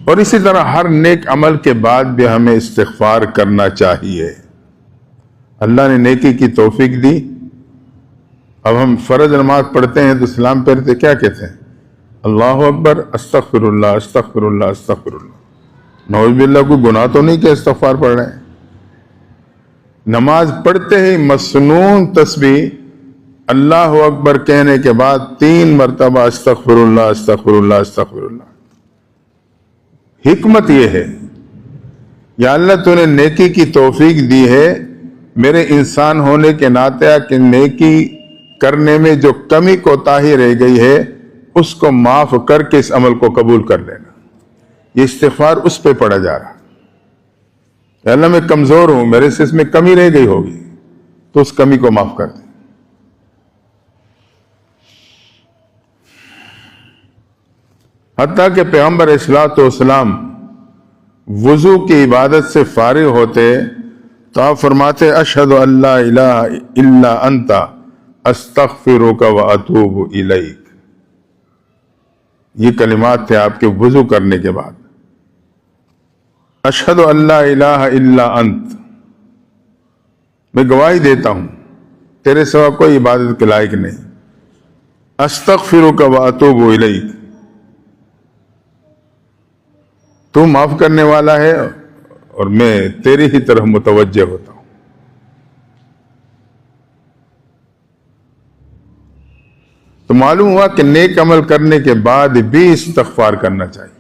اور اسی طرح ہر نیک عمل کے بعد بھی ہمیں استغفار کرنا چاہیے۔ اللہ نے نیکی کی توفیق دی، اب ہم فرض نماز پڑھتے ہیں تو سلام پھیرتے کیا کہتے ہیں؟ اللہ اکبر، استغفر اللہ، استغفر اللہ، استغفر اللہ۔ نعوذ باللہ، کوئی گناہ تو نہیں کہ استغفار پڑھ رہے ہیں؟ نماز پڑھتے ہی مسنون تسبیح اللہ اکبر کہنے کے بعد 3 مرتبہ استغفر اللہ، استغفر اللہ، استغفر اللہ۔ حکمت یہ ہے، یا اللہ تو نے نیکی کی توفیق دی ہے، میرے انسان ہونے کے ناطے کہ نیکی کرنے میں جو کمی کوتاہی رہ گئی ہے اس کو معاف کر کے اس عمل کو قبول کر لینا۔ یہ استغفار اس پہ پڑھا جا رہا، یا اللہ میں کمزور ہوں، میرے سے اس میں کمی رہ گئی ہوگی تو اس کمی کو معاف کر دیں۔ حتیٰ کہ پیغمبر اصلاۃ والسلام وضو کی عبادت سے فارغ ہوتے تو آپ فرماتے اشہد ان لا الہ الا انت استغفرک واتوب الیک۔ یہ کلمات تھے آپ کے وضو کرنے کے بعد، اشہد ان لا الہ الا انت، میں گواہی دیتا ہوں تیرے سوا کوئی عبادت کے لائق نہیں، استغفرک واتوب الیک، تو معاف کرنے والا ہے اور میں تیری ہی طرف متوجہ ہوتا ہوں۔ تو معلوم ہوا کہ نیک عمل کرنے کے بعد بھی استغفار کرنا چاہیے،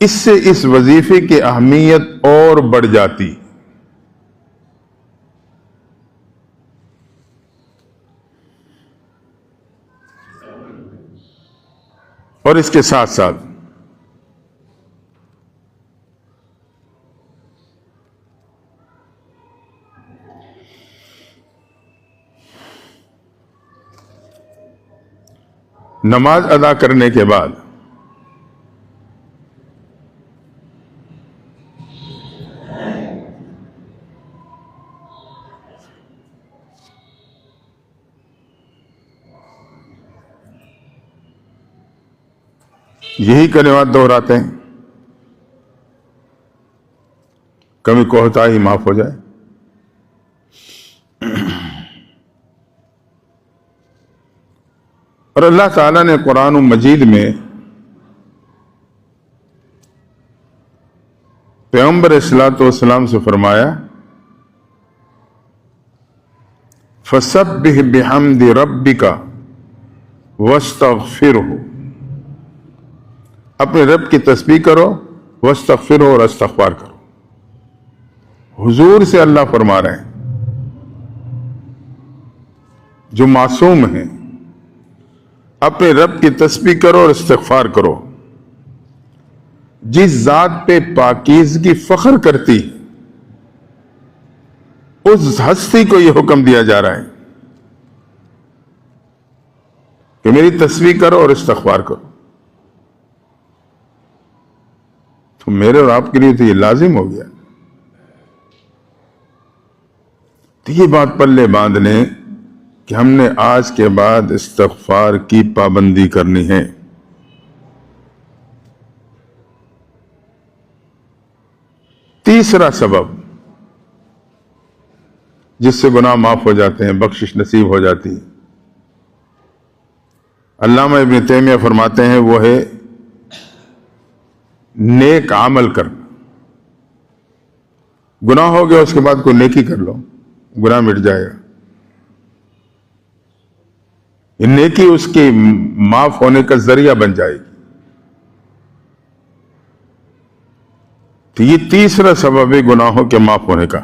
اس سے اس وظیفے کی اہمیت اور بڑھ جاتی۔ اور اس کے ساتھ ساتھ نماز ادا کرنے کے بعد یہی کلمات دہراتے ہیں، کمی کوتاہی معاف ہو جائے۔ اور اللہ تعالیٰ نے قرآن مجید میں پیغمبر اصلاۃ والسلام سے فرمایا فَسَبِّحْ بِحَمْدِ رَبِّكَ وَاسْتَغْفِرْهُ، اپنے رب کی تسبیح کرو، واستغفرہ، اور استغفار کرو۔ حضور سے اللہ فرما رہے ہیں جو معصوم ہیں، اپنے رب کی تسبیح کرو اور استغفار کرو۔ جس ذات پہ پاکیزگی فخر کرتی اس ہستی کو یہ حکم دیا جا رہا ہے کہ میری تسبیح کرو اور استغفار کرو۔ تو میرے اور آپ کے لیے تو یہ لازم ہو گیا۔ تو یہ بات پلے باندھ لیں کہ ہم نے آج کے بعد استغفار کی پابندی کرنی ہے۔ تیسرا سبب جس سے گناہ معاف ہو جاتے ہیں، بخشش نصیب ہو جاتی، علامہ ابن تیمیہ فرماتے ہیں وہ ہے نیک عمل کرنا۔ گناہ ہو گیا، اس کے بعد کوئی نیکی کر لو، گناہ مٹ جائے گا۔ یہ نیکی اس کی معاف ہونے کا ذریعہ بن جائے گی۔ تو یہ تیسرا سبب ہے گناہوں کے معاف ہونے کا،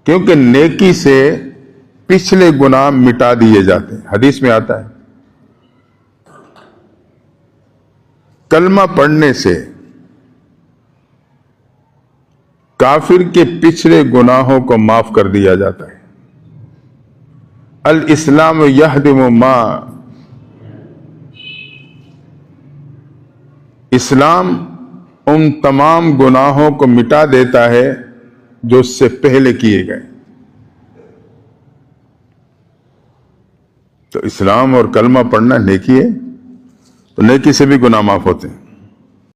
کیونکہ نیکی سے پچھلے گناہ مٹا دیے جاتے ہیں۔ حدیث میں آتا ہے کلمہ پڑھنے سے کافر کے پچھلے گناہوں کو معاف کر دیا جاتا ہے۔ الاسلام یہدم ما، اسلام ان تمام گناہوں کو مٹا دیتا ہے جو اس سے پہلے کیے گئے۔ تو اسلام اور کلمہ پڑھنا نیکی ہے، تو نیکی سے بھی گناہ معاف ہوتے ہیں۔